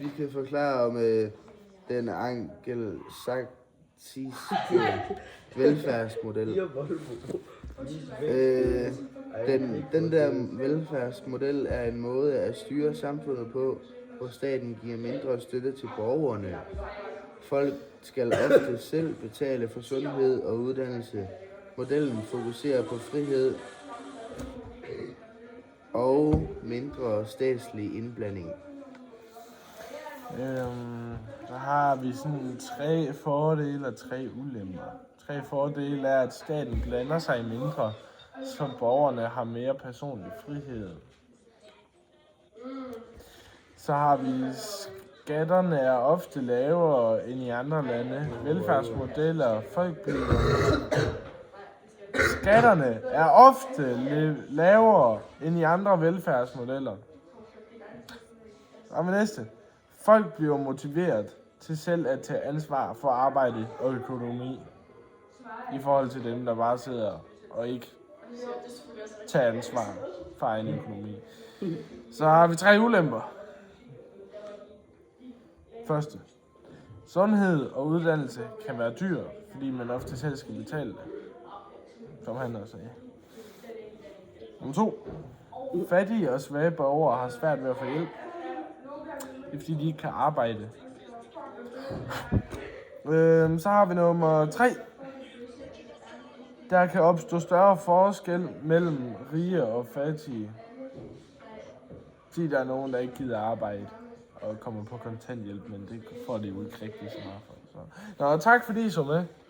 Vi skal forklare om den angelsaksiske velfærdsmodel. Den der velfærdsmodel er en måde at styre samfundet på, hvor staten giver mindre støtte til borgerne. Folk skal ofte selv betale for sundhed og uddannelse. Modellen fokuserer på frihed og mindre statslig indblanding. Så har vi sådan 3 fordele og 3 ulemper. 3 fordele er, at staten blander sig mindre, så borgerne har mere personlig frihed. Så har vi skatterne er ofte lavere end i andre lande. Velfærdsmodeller, Skatterne er ofte lavere end i andre velfærdsmodeller. Og med næste. Folk bliver motiveret til selv at tage ansvar for arbejde og økonomi. I forhold til dem, der bare sidder og ikke tager ansvar for egen økonomi. Så har vi 3 ulemper. Første. Sundhed og uddannelse kan være dyr, fordi man ofte selv skal betale det. Som han også sagde. Nummer 2. Fattige og svage borgere har svært ved at få hjælp. Det er fordi, de ikke kan arbejde. Så har vi nummer 3. Der kan opstå større forskel mellem rige og fattige. Fordi der er nogen, der ikke gider arbejde og kommer på kontanthjælp, men det får de jo ikke rigtig så meget for. Så. Nå, tak fordi I så med.